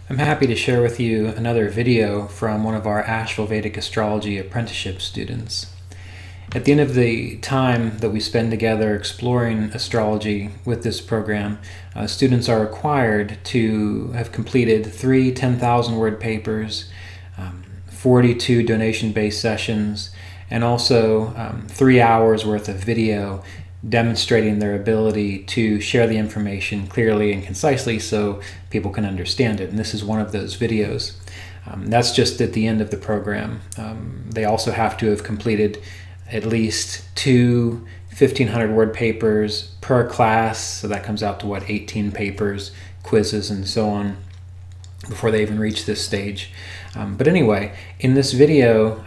I'm happy to share with you another video from one of our Asheville Vedic Astrology apprenticeship students. At the end of the time that we spend together exploring astrology with this program, students are required to have completed 3 10,000 word papers, 42 donation-based sessions, and also 3 hours worth of video demonstrating their ability to share the information clearly and concisely so people can understand it. And this is one of those videos. That's just at the end of the program. They also have to have completed at least 2 1,500 word papers per class, so that comes out to what, 18 papers, quizzes, and so on before they even reach this stage. But anyway, in this video,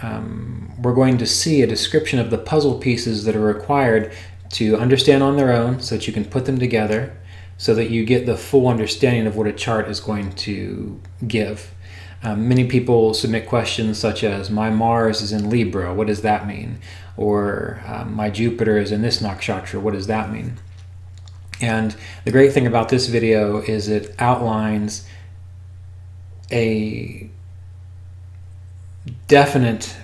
we're going to see a description of the puzzle pieces that are required to understand on their own so that you can put them together so that you get the full understanding of what a chart is going to give. Many people submit questions such as, my Mars is in Libra, what does that mean? Or my Jupiter is in this nakshatra, what does that mean? And the great thing about this video is it outlines a definite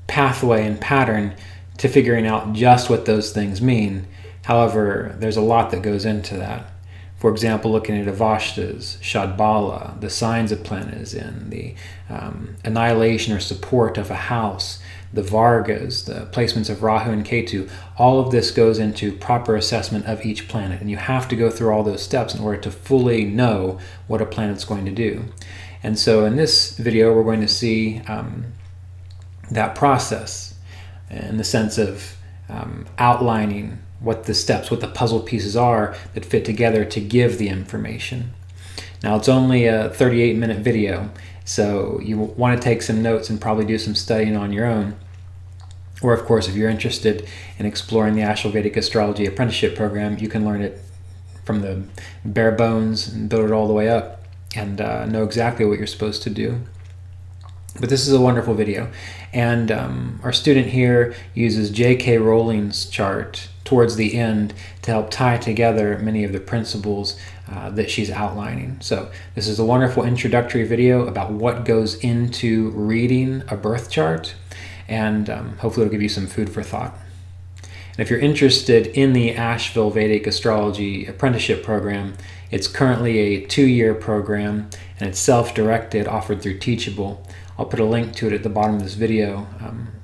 pathway and pattern to figuring out just what those things mean. However, there's a lot that goes into that. For example, looking at Avashtas, Shadbala, the signs a planet is in, the annihilation or support of a house, the Vargas, the placements of Rahu and Ketu, all of this goes into proper assessment of each planet. And you have to go through all those steps in order to fully know what a planet's going to do. And so in this video, we're going to see that process in the sense of outlining what the steps, what the puzzle pieces are that fit together to give the information. Now, it's only a 38-minute video, so you want to take some notes and probably do some studying on your own. Or, of course, if you're interested in exploring the Asheville Vedic Astrology apprenticeship program, you can learn it from the bare bones and build it all the way up and know exactly what you're supposed to do. But this is a wonderful video, and our student here uses J.K. Rowling's chart towards the end to help tie together many of the principles that she's outlining. So this is a wonderful introductory video about what goes into reading a birth chart, and hopefully it'll give you some food for thought. And if you're interested in the Asheville Vedic Astrology apprenticeship program, it's currently a 2-year program, and it's self-directed, offered through Teachable. I'll put a link to it at the bottom of this video.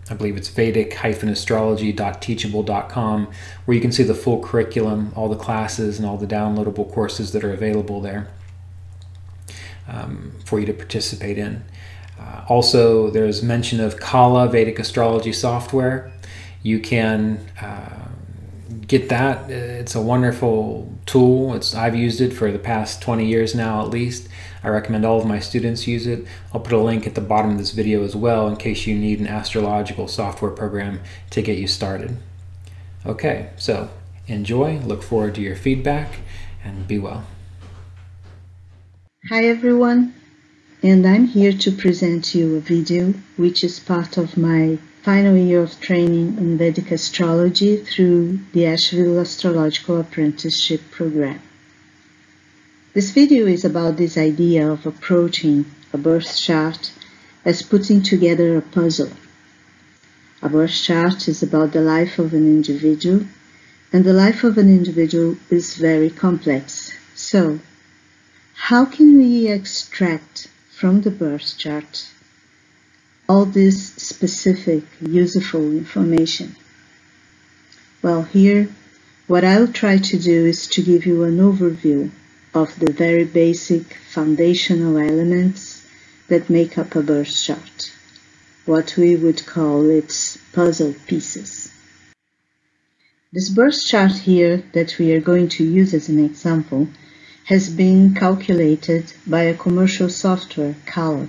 I believe it's vedic-astrology.teachable.com, where you can see the full curriculum, all the classes, and all the downloadable courses that are available there for you to participate in. Also, there's mention of Kala Vedic Astrology software. You can get that. It's a wonderful tool. I've used it for the past 20 years now at least. I recommend all of my students use it. I'll put a link at the bottom of this video as well in case you need an astrological software program to get you started. Okay, so enjoy, look forward to your feedback, and be well. Hi everyone, and I'm here to present you a video which is part of my final year of training in Vedic Astrology through the Asheville Astrological Apprenticeship Program. This video is about this idea of approaching a birth chart as putting together a puzzle. A birth chart is about the life of an individual, and the life of an individual is very complex. So, how can we extract from the birth chart all this specific, useful information? Well, here, what I'll try to do is to give you an overview of the very basic foundational elements that make up a birth chart, what we would call its puzzle pieces. This birth chart here that we are going to use as an example has been calculated by a commercial software, Kala,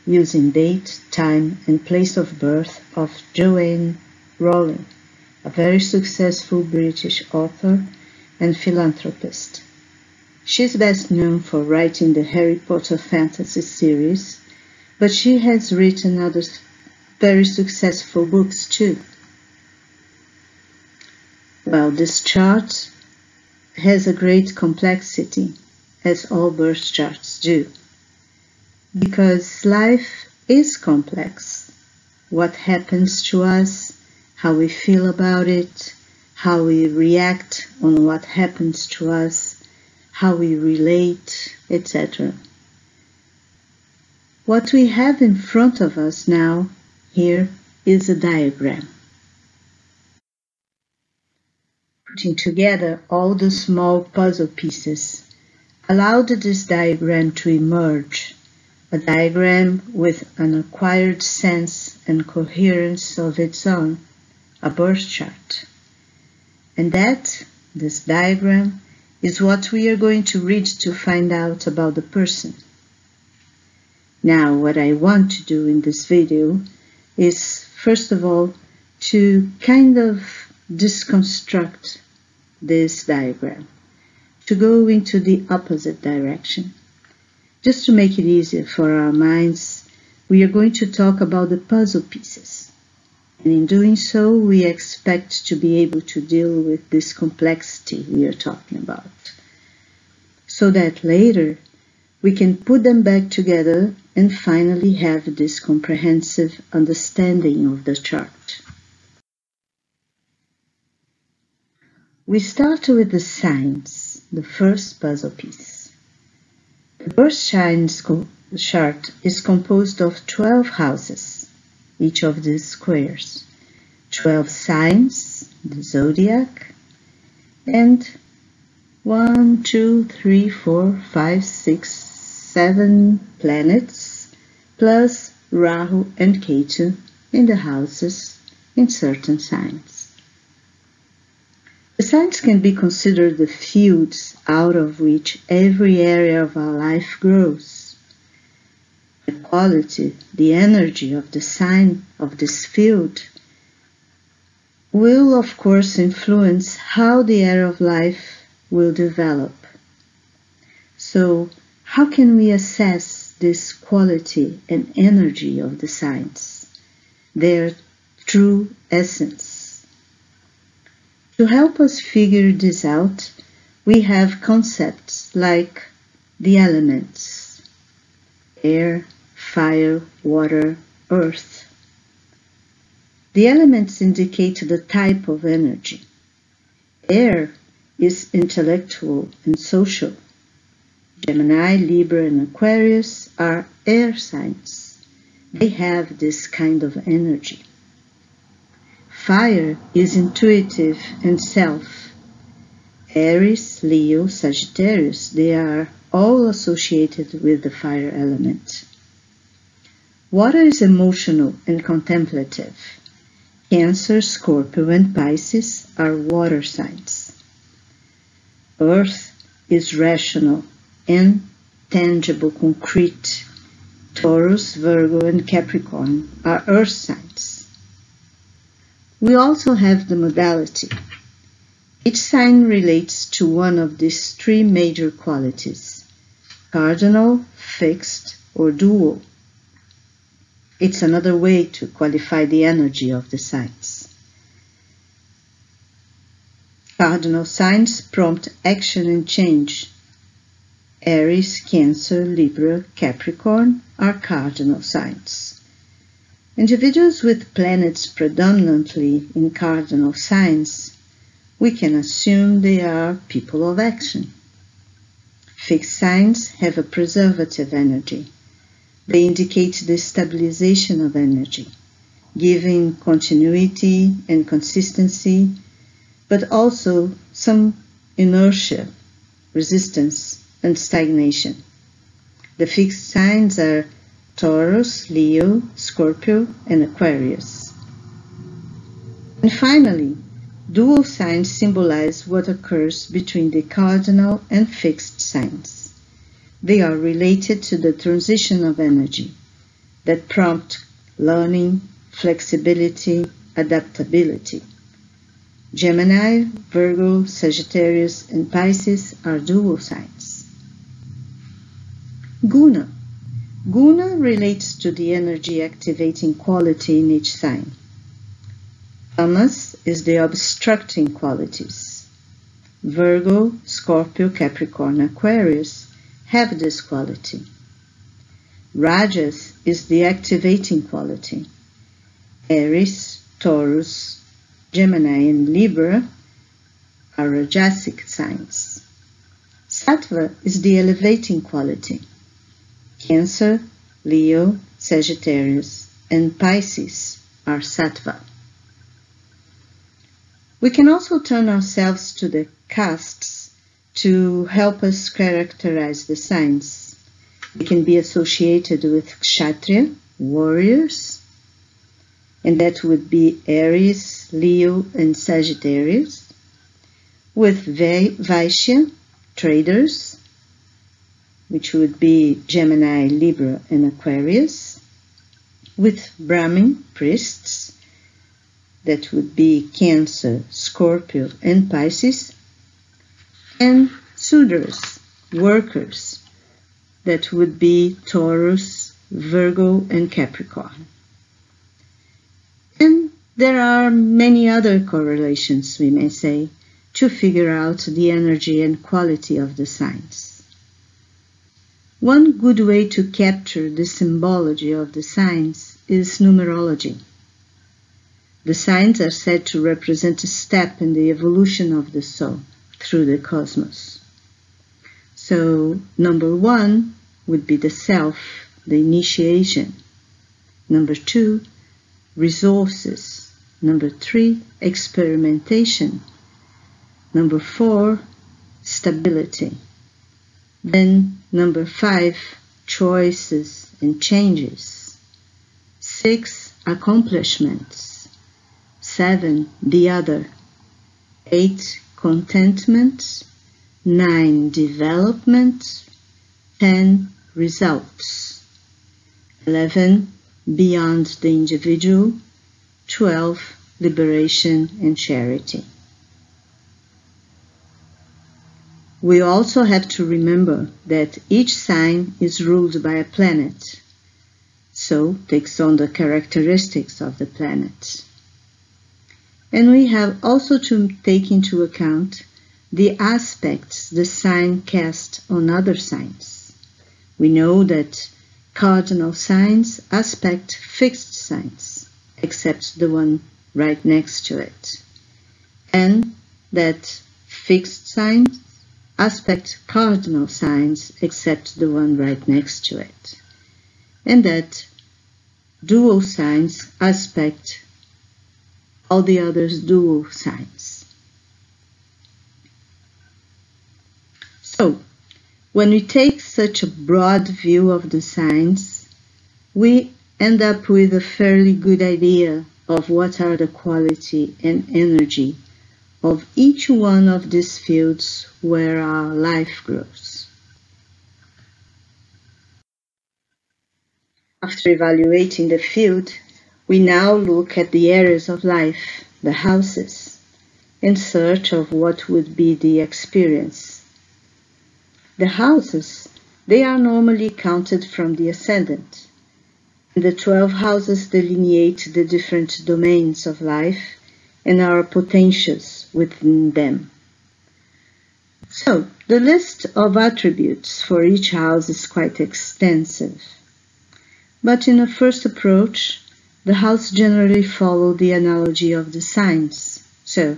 using date, time, and place of birth of Joanne Rowling, a very successful British author and philanthropist. She's best known for writing the Harry Potter fantasy series, but she has written other very successful books too. Well, this chart has a great complexity, as all birth charts do. because life is complex. What happens to us, how we feel about it, how we react on what happens to us, how we relate, etc. What we have in front of us now here is a diagram. Putting together all the small puzzle pieces allowed this diagram to emerge, a diagram with an acquired sense and coherence of its own, a birth chart. And this diagram, is what we are going to read to find out about the person. Now, what I want to do in this video is, first of all, to kind of deconstruct this diagram, to go into the opposite direction. Just to make it easier for our minds, we are going to talk about the puzzle pieces. And in doing so, we expect to be able to deal with this complexity we are talking about, so that later we can put them back together and finally have this comprehensive understanding of the chart. We start with the signs, the first puzzle piece. The birth signs chart is composed of 12 houses, each of these squares, 12 signs, the zodiac, and 1, 2, 3, 4, 5, 6, 7 planets, plus Rahu and Ketu in the houses in certain signs. The signs can be considered the fields out of which every area of our life grows. The quality, the energy of the sign of this field will, of course, influence how the area of life will develop. So, how can we assess this quality and energy of the signs, their true essence? To help us figure this out, we have concepts like the elements: air, fire, water, earth. The elements indicate the type of energy. Air is intellectual and social. Gemini, Libra, and Aquarius are air signs. They have this kind of energy. Fire is intuitive and self. Aries, Leo, Sagittarius, they are all associated with the fire element. Water is emotional and contemplative. Cancer, Scorpio, and Pisces are water signs. Earth is rational and tangible, concrete. Taurus, Virgo, and Capricorn are earth signs. We also have the modality. Each sign relates to one of these three major qualities: cardinal, fixed, or dual. It's another way to qualify the energy of the signs. Cardinal signs prompt action and change. Aries, Cancer, Libra, Capricorn are cardinal signs. Individuals with planets predominantly in cardinal signs, we can assume they are people of action. Fixed signs have a preservative energy. They indicate the stabilization of energy, giving continuity and consistency, but also some inertia, resistance, and stagnation. The fixed signs are Taurus, Leo, Scorpio, and Aquarius. And finally, dual signs symbolize what occurs between the cardinal and fixed signs. They are related to the transition of energy that prompt learning, flexibility, adaptability. Gemini, Virgo, Sagittarius, and Pisces are dual signs. Guna. Guna relates to the energy activating quality in each sign. Tamas is the obstructing qualities. Virgo, Scorpio, Capricorn, Aquarius have this quality. Rajas is the activating quality. Aries, Taurus, Gemini, and Libra are Rajasic signs. Sattva is the elevating quality. Cancer, Leo, Sagittarius, and Pisces are Sattva. We can also turn ourselves to the castes to help us characterize the signs. They can be associated with Kshatriya, warriors, and that would be Aries, Leo, and Sagittarius, with Vaishya, traders, which would be Gemini, Libra, and Aquarius, with Brahmin, priests, that would be Cancer, Scorpio, and Pisces, and Sudras, workers, that would be Taurus, Virgo, and Capricorn. And there are many other correlations, we may say, to figure out the energy and quality of the signs. One good way to capture the symbology of the signs is numerology. The signs are said to represent a step in the evolution of the soul through the cosmos. So, number 1 would be the self, the initiation. Number 2, resources. Number 3, experimentation. Number 4, stability. Then number 5, choices and changes. 6, accomplishments. 7, the other. 8, contentment. 9, development. 10, results. 11, beyond the individual. 12, liberation and charity. We also have to remember that each sign is ruled by a planet, so takes on the characteristics of the planet. And we have also to take into account the aspects the sign casts on other signs. We know that cardinal signs aspect fixed signs, except the one right next to it, and that fixed signs aspect cardinal signs except the one right next to it, and that dual signs aspect all the others dual signs. So, when we take such a broad view of the signs, we end up with a fairly good idea of what are the quality and energy of each one of these fields where our life grows. After evaluating the field, we now look at the areas of life, the houses, in search of what would be the experience. The houses, they are normally counted from the ascendant, and the 12 houses delineate the different domains of life and our potentials within them. So, the list of attributes for each house is quite extensive. But in a first approach, the house generally follows the analogy of the signs. So,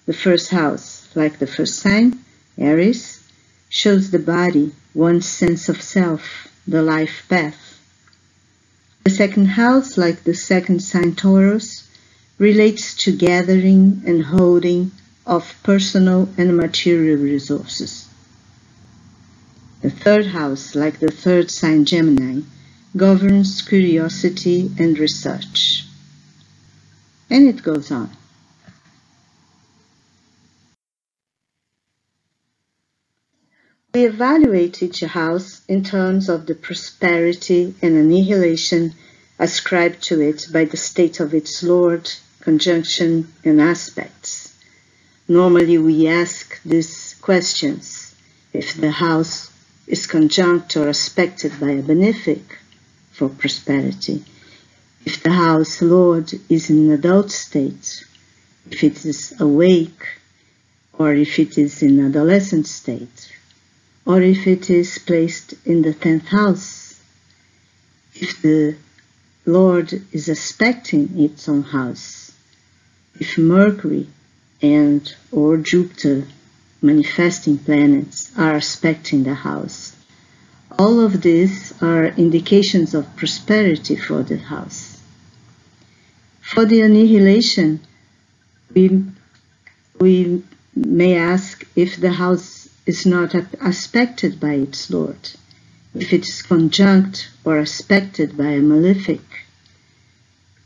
the first house, like the first sign, Aries, shows the body, one's sense of self, the life path. The second house, like the second sign, Taurus, relates to gathering and holding of personal and material resources. The third house, like the third sign, Gemini, governs curiosity and research. And it goes on. We evaluate each house in terms of the prosperity and annihilation ascribed to it by the state of its lord, conjunction, and aspects. Normally we ask these questions if the house is conjunct or aspected by a benefic for prosperity, if the house lord is in an adult state, if it is awake, or if it is in adolescent state, or if it is placed in the 10th house. if the Lord is aspecting its own house, if Mercury and or Jupiter, manifesting planets, are aspecting the house. All of these are indications of prosperity for the house. For the annihilation, we may ask if the house is not aspected by its Lord, if it is conjunct or aspected by a malefic,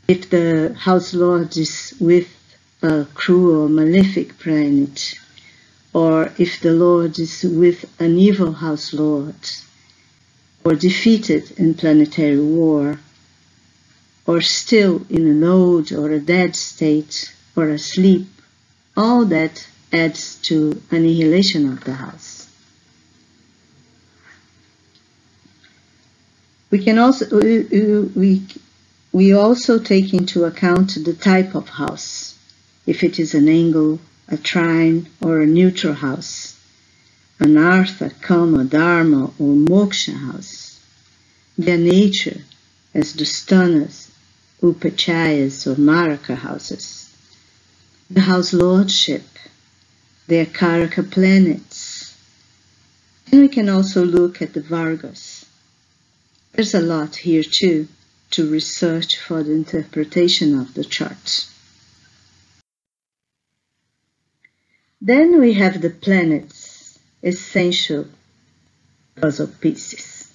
if the house Lord is with a cruel malefic planet, or if the Lord is with an evil house Lord, or defeated in planetary war, or still in a node or a dead state, or asleep. All that adds to annihilation of the house. We can also we also take into account the type of house, if it is an angle, a trine, or a neutral house, an artha, kama, dharma, or moksha house. Their nature, as the sthanas, upachayas, or maraka houses. The house lordship, their karaka planets. And we can also look at the vargas. There's a lot here too to research for the interpretation of the chart. Then we have the planets, essential puzzle pieces.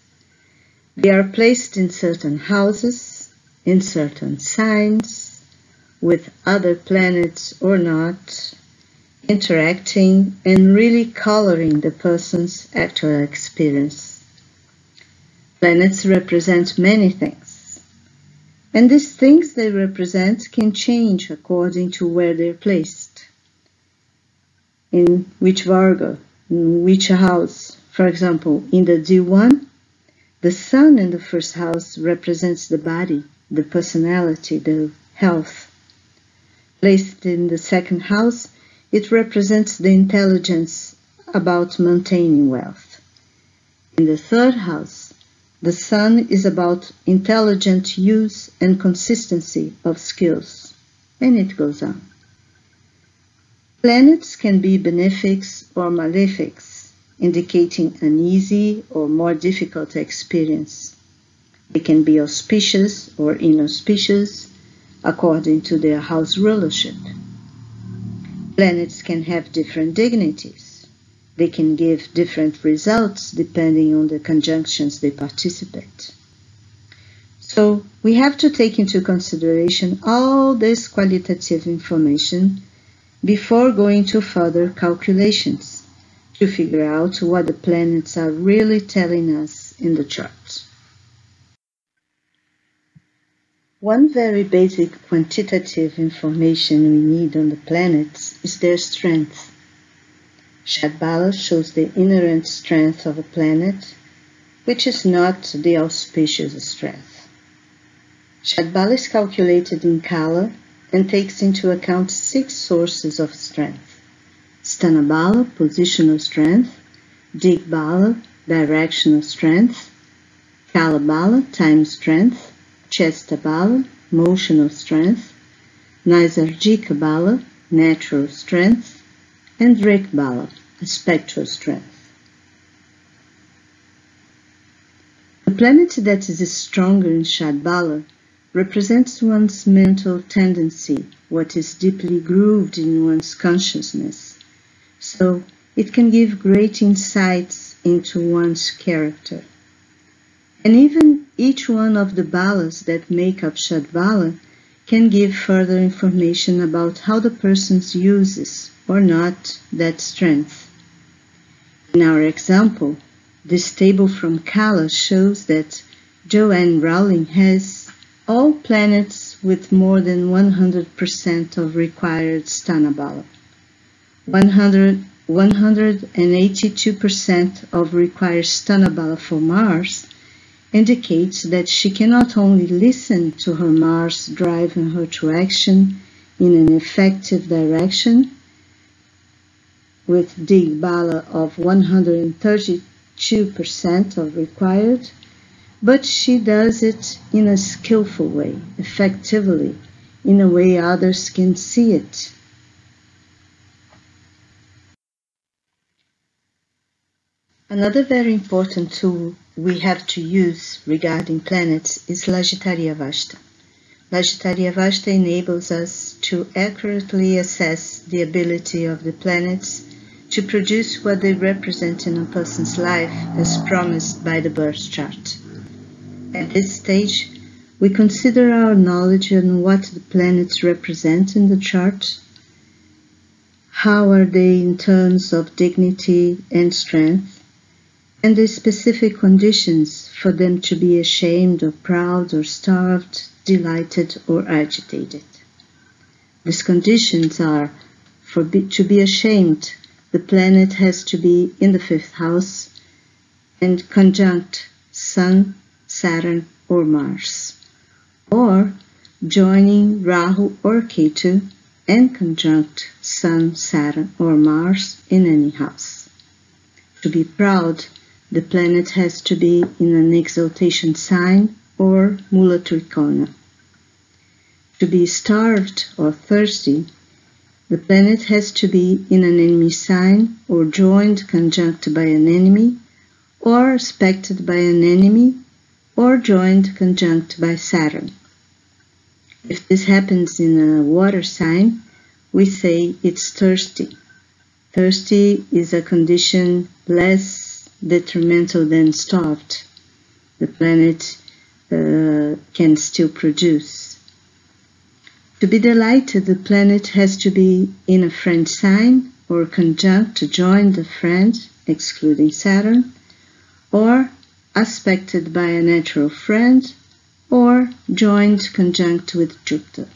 They are placed in certain houses, in certain signs, with other planets or not, interacting and really coloring the person's actual experience. Planets represent many things, and these things they represent can change according to where they're placed. In which varga, in which house. For example, in the D1, the sun in the first house represents the body, the personality, the health. Placed in the second house, it represents the intelligence about maintaining wealth. In the third house, the sun is about intelligent use and consistency of skills, and it goes on. Planets can be benefics or malefics, indicating an easy or more difficult experience. They can be auspicious or inauspicious, according to their house rulership. Planets can have different dignities. They can give different results depending on the conjunctions they participate. So we have to take into consideration all this qualitative information before going to further calculations to figure out what the planets are really telling us in the chart. One very basic quantitative information we need on the planets is their strength. Shadbala shows the inherent strength of a planet, which is not the auspicious strength. Shadbala is calculated in Kala and takes into account 6 sources of strength. Sthanabala, positional strength, Digbala, directional strength, Kalabala, time strength, Chestabala, motional strength, Naisargika Bala, natural strength, and Rikbala, spectral strength. The planet that is stronger in Shadbala represents one's mental tendency, what is deeply grooved in one's consciousness, so it can give great insights into one's character. And even each one of the balas that make up Shadbala can give further information about how the person uses or not that strength. In our example, this table from Kala shows that Joanne Rowling has all planets with more than 100% of required Sthanabala, 182% of required Sthanabala for Mars, indicates that she can not only listen to her Mars driving her to action in an effective direction, with Digbala of 132% of required, but she does it in a skillful way, effectively, in a way others can see it. Another very important tool we have to use regarding planets is Legetaria Vashta. Legetaria Vashta enables us to accurately assess the ability of the planets to produce what they represent in a person's life as promised by the birth chart. At this stage, we consider our knowledge on what the planets represent in the chart, how are they in terms of dignity and strength, and the specific conditions for them to be ashamed or proud or starved, delighted or agitated. These conditions are, to be ashamed, the planet has to be in the 5th house and conjunct Sun, Saturn or Mars, or joining Rahu or Ketu and conjunct Sun, Saturn or Mars in any house. To be proud, the planet has to be in an exaltation sign or Mula Trikona. To be starved or thirsty, the planet has to be in an enemy sign or joined conjunct by an enemy or aspected by an enemy or joined conjunct by Saturn. If this happens in a water sign, we say it's thirsty. Thirsty is a condition less detrimental than starved. The planet can still produce. To be delighted, the planet has to be in a friend sign or conjunct to join the friend, excluding Saturn, or aspected by a natural friend, or joined conjunct with Jupiter.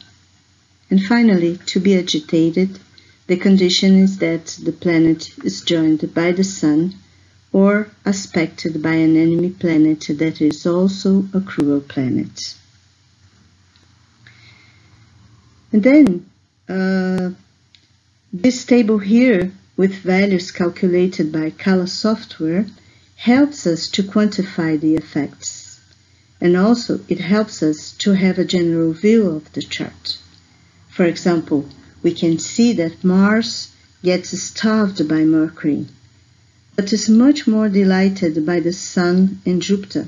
And finally, to be agitated, the condition is that the planet is joined by the Sun or aspected by an enemy planet that is also a cruel planet. And then, this table here with values calculated by Kala software helps us to quantify the effects. And also it helps us to have a general view of the chart. For example, we can see that Mars gets starved by Mercury, but is much more delighted by the Sun and Jupiter.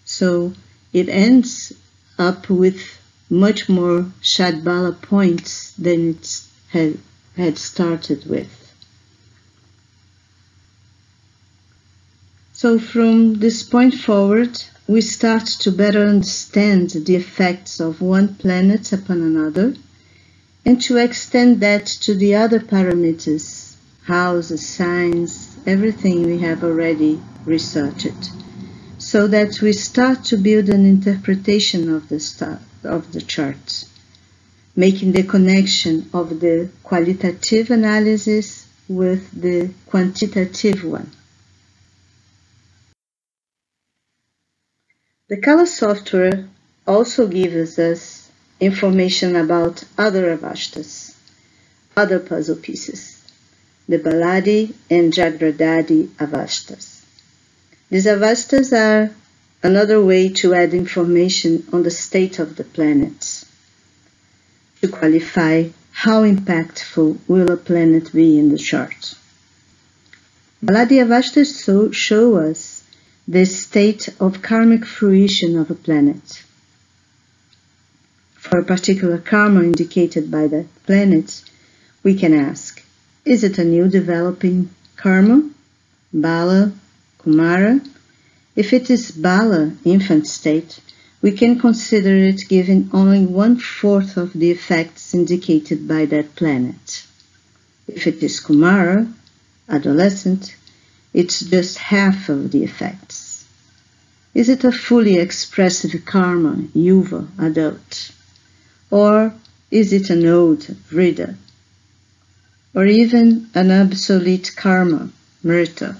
So it ends up with much more Shadbala points than it had started with. So from this point forward, we start to better understand the effects of one planet upon another and to extend that to the other parameters, houses, signs, everything we have already researched, so that we start to build an interpretation of the chart, making the connection of the qualitative analysis with the quantitative one. The Kala software also gives us information about other avashtas, other puzzle pieces, the Baladi and Jagradadi avashtas. These avashtas are another way to add information on the state of the planets, to qualify how impactful will a planet be in the chart. Valadia Vashta show us the state of karmic fruition of a planet. For a particular karma indicated by that planet, we can ask, is it a new developing karma, Bala, Kumara? If it is Bala, infant state, we can consider it giving only 1/4 of the effects indicated by that planet. If it is Kumara, adolescent, it's just half of the effects. Is it a fully expressive karma, Yuva, adult? Or is it an old, Vrida? Or even an obsolete karma, Mrita?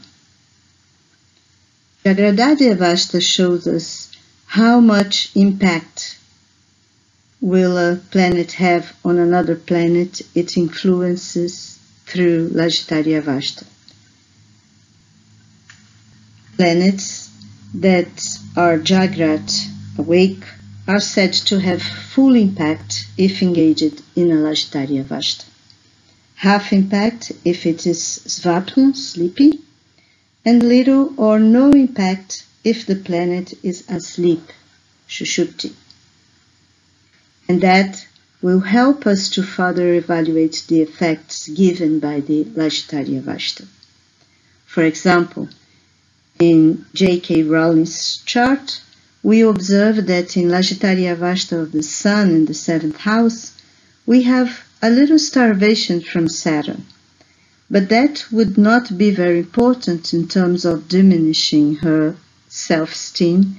Jagradadi Vashta shows us how much impact will a planet have on another planet it influences through Legetaria Vashta. Planets that or Jagrat, awake, are said to have full impact if engaged in a Legetaria Vashta. Half impact if it is Svapna, sleepy, and little or no impact if the planet is asleep, Shushupti. And that will help us to further evaluate the effects given by the Legetaria Vashta. For example, in J.K. Rowling's chart, we observe that in Legetaria Vashta of the Sun in the 7th house, we have a little starvation from Saturn. But that would not be very important in terms of diminishing her self-esteem,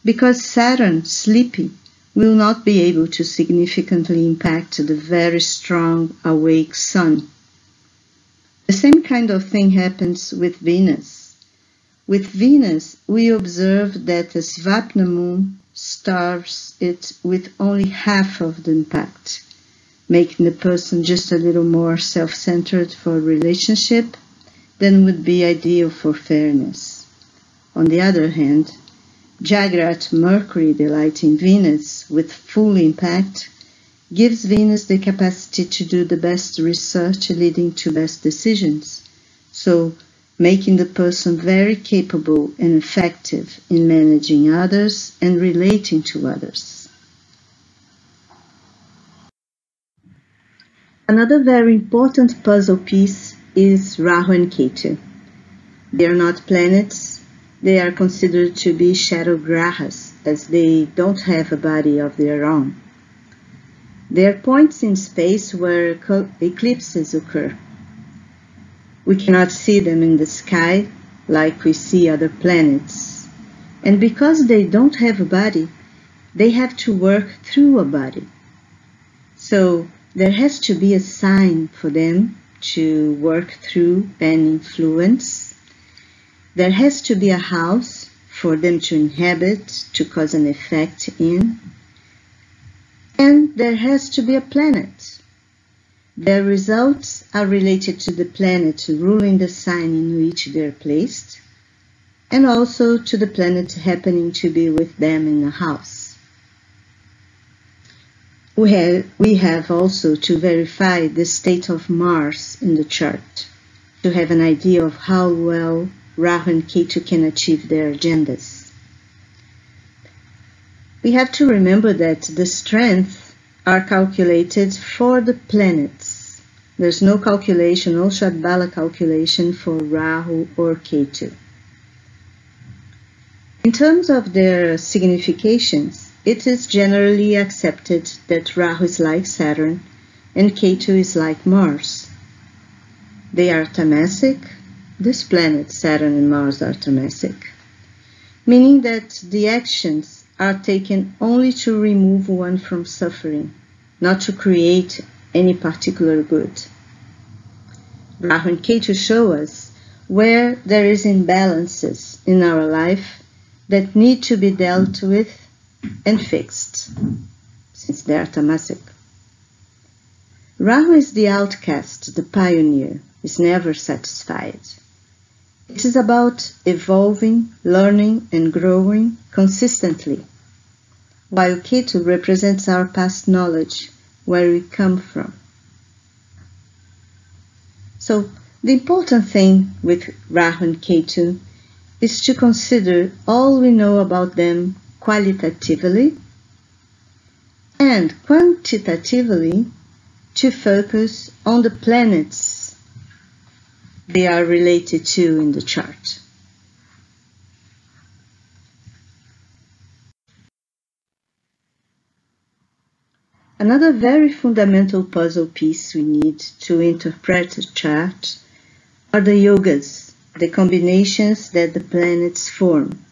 because Saturn, sleepy, will not be able to significantly impact the very strong, awake Sun. The same kind of thing happens with Venus. With Venus, we observe that the Svapna moon starves it with only half of the impact, making the person just a little more self-centered for a relationship than would be ideal for fairness. On the other hand, Jagrat Mercury delighting Venus with full impact gives Venus the capacity to do the best research leading to best decisions, so making the person very capable and effective in managing others and relating to others. Another very important puzzle piece is Rahu and Ketu. They are not planets. They are considered to be shadow grahas, as they don't have a body of their own. They are points in space where eclipses occur. We cannot see them in the sky like we see other planets. And because they don't have a body, they have to work through a body. So there has to be a sign for them to work through and influence. There has to be a house for them to inhabit, to cause an effect in. And there has to be a planet. Their results are related to the planet ruling the sign in which they are placed, and also to the planet happening to be with them in the house. We have also to verify the state of Mars in the chart, to have an idea of how well Rahu and Ketu can achieve their agendas. We have to remember that the strengths are calculated for the planets. There's no calculation, no Shadbala calculation for Rahu or Ketu. In terms of their significations, it is generally accepted that Rahu is like Saturn and Ketu is like Mars. They are tamasic. This planet, Saturn and Mars, are tamasic, meaning that the actions are taken only to remove one from suffering, not to create any particular good. Rahu and Ketu show us where there is imbalances in our life that need to be dealt with and fixed, since they are tamasic. Rahu is the outcast, the pioneer, is never satisfied. It is about evolving, learning, and growing consistently, while Ketu represents our past knowledge, where we come from. So, the important thing with Rahu and Ketu is to consider all we know about them qualitatively and quantitatively to focus on the planets they are related to in the chart. Another very fundamental puzzle piece we need to interpret the chart are the yogas, the combinations that the planets form.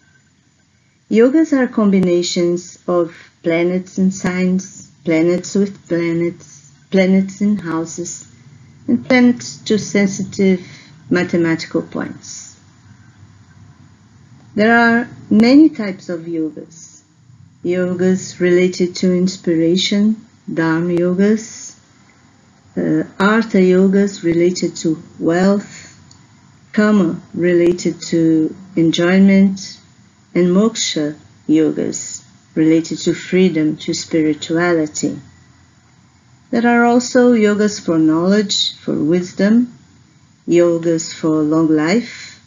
Yogas are combinations of planets and signs, planets with planets, planets in houses, and planets to sensitive mathematical points. There are many types of yogas. Yogas related to inspiration, Dharma yogas, Artha yogas related to wealth, Kama related to enjoyment, and Moksha yogas related to freedom, to spirituality. There are also yogas for knowledge, for wisdom, yogas for long life,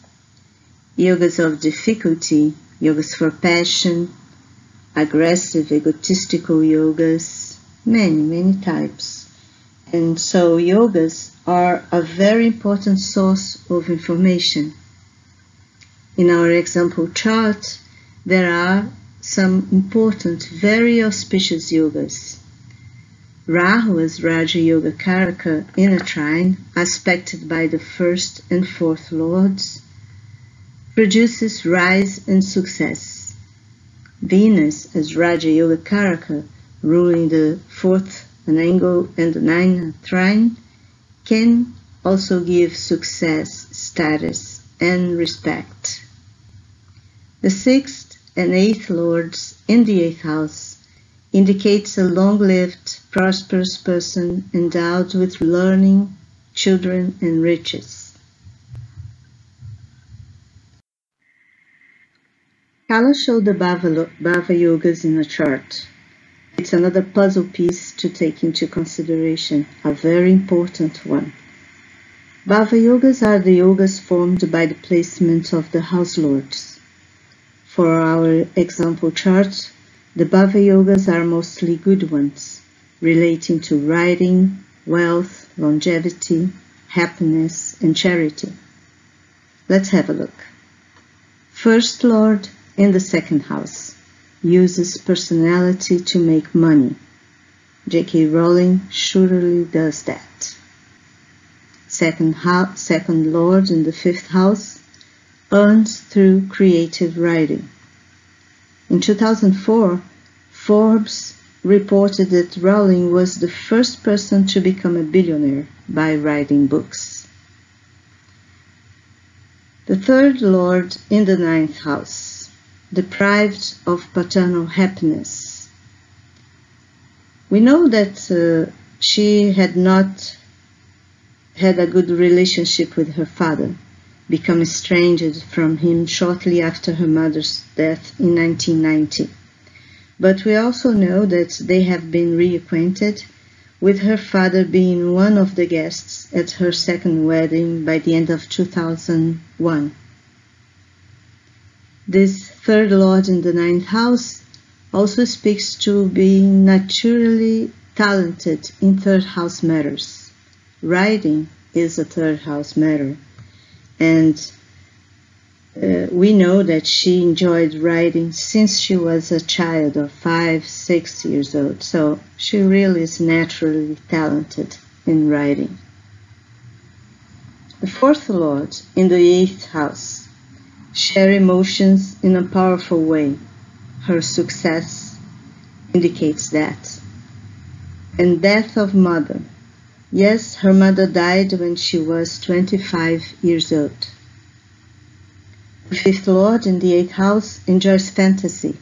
yogas of difficulty, yogas for passion, aggressive, egotistical yogas, many types. And so yogas are a very important source of information. In our example chart, there are some important, very auspicious yogas. Rahu as Raja Yoga Karaka in a trine, aspected by the first and fourth lords, produces rise and success. Venus as Raja Yoga Karaka, ruling the fourth an angle and the ninth trine, can also give success, status, and respect. The sixth and eighth lords in the eighth house indicates a long-lived, prosperous person endowed with learning, children, and riches. Kala showed the Bhava yogas in a chart. It's another puzzle piece to take into consideration, a very important one. Bhava yogas are the yogas formed by the placement of the house lords. For our example chart, the Bhava yogas are mostly good ones, relating to writing, wealth, longevity, happiness, and charity. Let's have a look. First lord in the second house uses personality to make money. J.K. Rowling surely does that. Second lord in the fifth house earns through creative writing. In 2004, Forbes reported that Rowling was the first person to become a billionaire by writing books. The third lord in the ninth house, deprived of paternal happiness. We know that she had not had a good relationship with her father, become estranged from him shortly after her mother's death in 1990. But we also know that they have been reacquainted, with her father being one of the guests at her second wedding by the end of 2001. This third lord in the ninth house also speaks to being naturally talented in third house matters. Writing is a third house matter. And we know that she enjoyed writing since she was a child of 5-6 years old. So she really is naturally talented in writing. The fourth lord in the eighth house share emotions in a powerful way. Her success indicates that. And death of mother. Yes, her mother died when she was 25 years old. The fifth lord in the eighth house enjoys fantasy.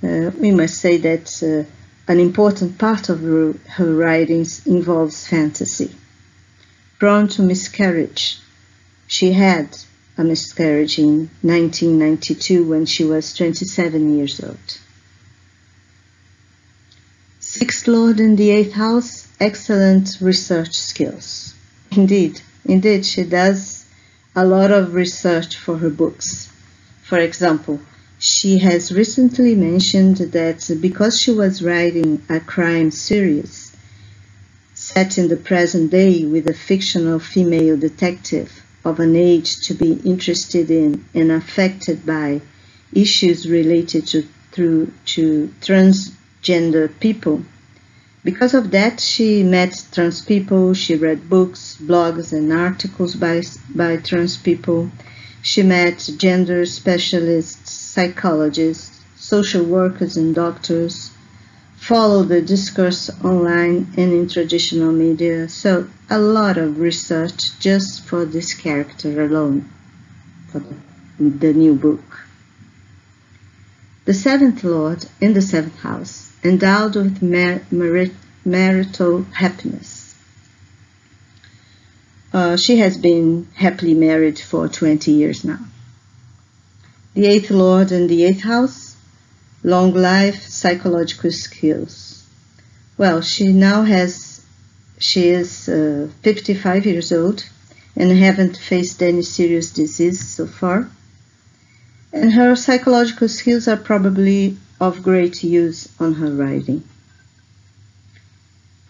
We must say that an important part of her writings involves fantasy. Prone to miscarriage. She had a miscarriage in 1992 when she was 27 years old. Sixth lord in the eighth house, excellent research skills. Indeed, she does a lot of research for her books. For example, she has recently mentioned that because she was writing a crime series set in the present day with a fictional female detective of an age to be interested in and affected by issues related to transgender people. Because of that, she met trans people, she read books, blogs, and articles by trans people. She met gender specialists, psychologists, social workers, and doctors, followed the discourse online and in traditional media. So a lot of research just for this character alone, for the new book. The seventh lord in the seventh house, endowed with marital happiness. She has been happily married for 20 years now. The 8th Lord in the 8th house, long life, psychological skills. Well, she is 55 years old and haven't faced any serious disease so far. And her psychological skills are probably of great use on her writing.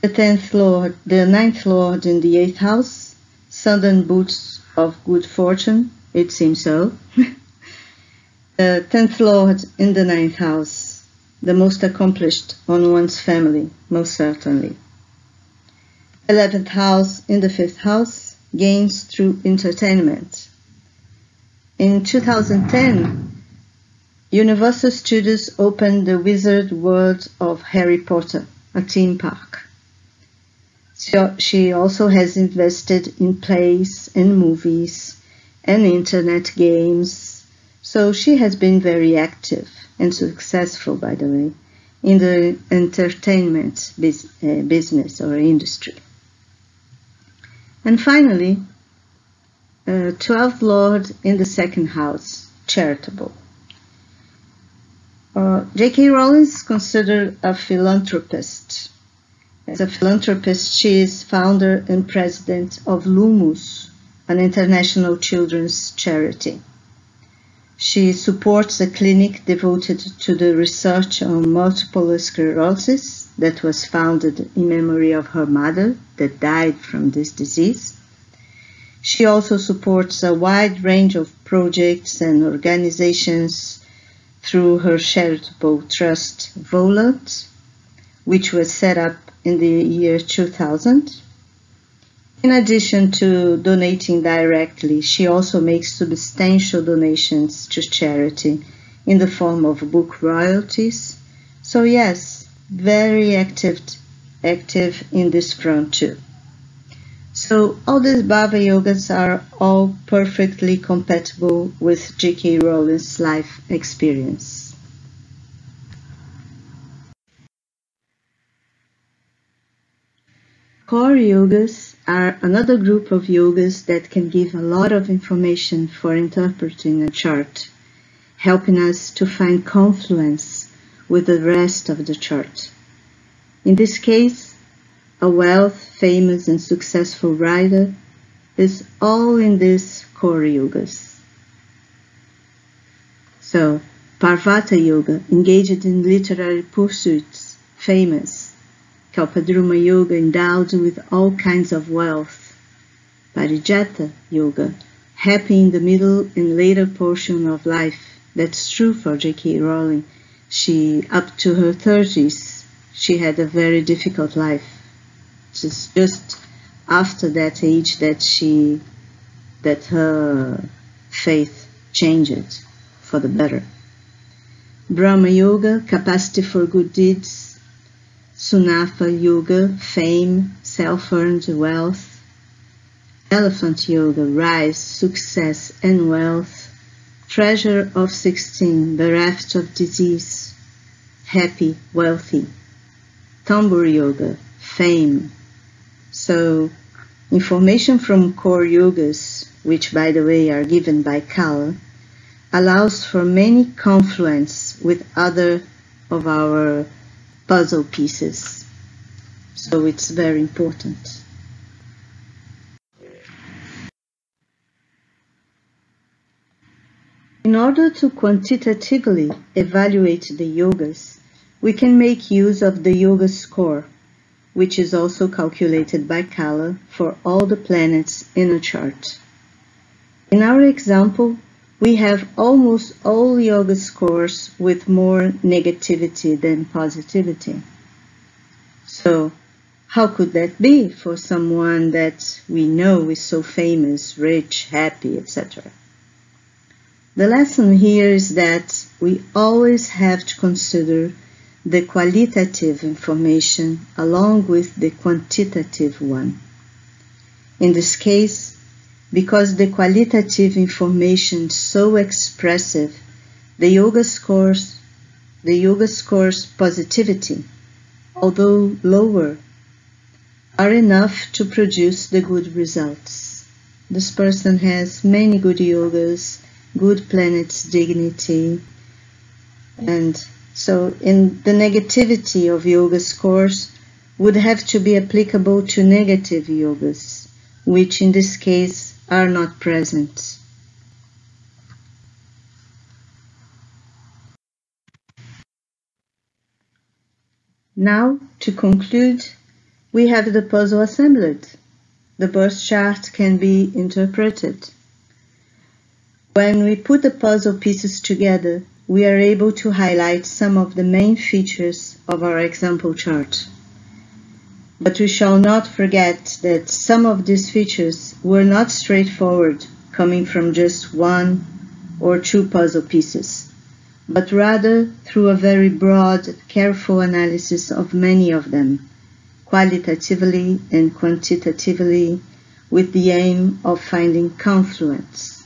The 10th Lord, the 9th Lord in the 8th house, sudden boots of good fortune, it seems so. The 10th Lord in the 9th house, the most accomplished on one's family, most certainly. 11th house in the 5th house, gains through entertainment. In 2010, Universal Studios opened the Wizard World of Harry Potter, a theme park. So she also has invested in plays and movies and internet games. So she has been very active and successful, by the way, in the entertainment business or industry. And finally, 12th Lord in the 2nd house, charitable. J.K. Rowling is considered a philanthropist. As a philanthropist, she is founder and president of Lumos, an international children's charity. She supports a clinic devoted to the research on multiple sclerosis that was founded in memory of her mother that died from this disease. She also supports a wide range of projects and organizations through her charitable trust Volant, which was set up in the year 2000. In addition to donating directly, she also makes substantial donations to charity in the form of book royalties. So yes, very active in this front too. So all these Bhava Yogas are all perfectly compatible with J.K. Rowling's life experience. Core Yogas are another group of yogas that can give a lot of information for interpreting a chart, helping us to find confluence with the rest of the chart. In this case, a wealth, famous and successful writer is all in these core yogas. So, Parvata Yoga, engaged in literary pursuits, famous. Kalpadruma Yoga, endowed with all kinds of wealth. Parijata Yoga, happy in the middle and later portion of life. That's true for J.K. Rowling. Up to her 30s, she had a very difficult life. It's just after that age that her faith changed for the better. Brahma Yoga, capacity for good deeds. Sunafa Yoga, fame, self-earned wealth. Elephant Yoga, rise, success and wealth. Treasure of 16, bereft of disease, happy, wealthy. Tambur Yoga, fame. So, information from core yogas, which by the way are given by Kala, allows for many confluence with other of our puzzle pieces. So it's very important. In order to quantitatively evaluate the yogas, we can make use of the yoga score, which is also calculated by Kala for all the planets in a chart. In our example, we have almost all yoga scores with more negativity than positivity. So, how could that be for someone that we know is so famous, rich, happy, etc.? The lesson here is that we always have to consider the qualitative information along with the quantitative one. In this case, because the qualitative information is so expressive, the yoga scores positivity, although lower, are enough to produce the good results. This person has many good yogas good planets, dignity. And so in the negativity of yoga scores would have to be applicable to negative yogas, which in this case are not present. Now, to conclude, we have the puzzle assembled. The birth chart can be interpreted. When we put the puzzle pieces together, we are able to highlight some of the main features of our example chart. But we shall not forget that some of these features were not straightforward, coming from just one or two puzzle pieces, but rather through a very broad, careful analysis of many of them, qualitatively and quantitatively, with the aim of finding confluence.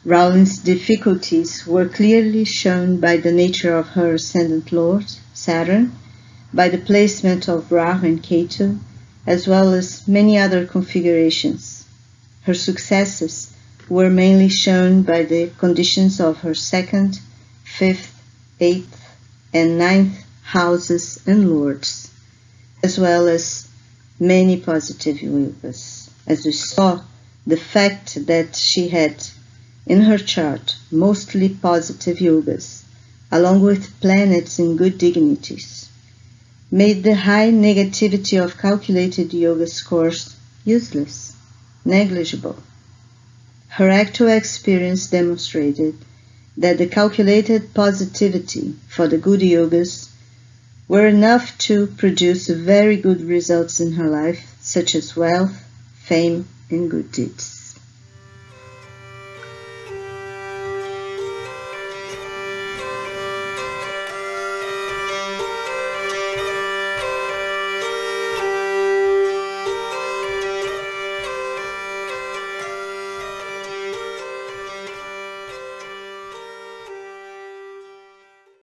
Rowling's difficulties were clearly shown by the nature of her ascendant lord, Saturn, by the placement of Rahu and Ketu, as well as many other configurations. Her successes were mainly shown by the conditions of her 2nd, 5th, 8th, and 9th houses and lords, as well as many positive yogas. As we saw, the fact that she had in her chart mostly positive yogas, along with planets in good dignities, made the high negativity of calculated yoga scores useless, negligible. Her actual experience demonstrated that the calculated positivity for the good yogas were enough to produce very good results in her life, such as wealth, fame, and good deeds.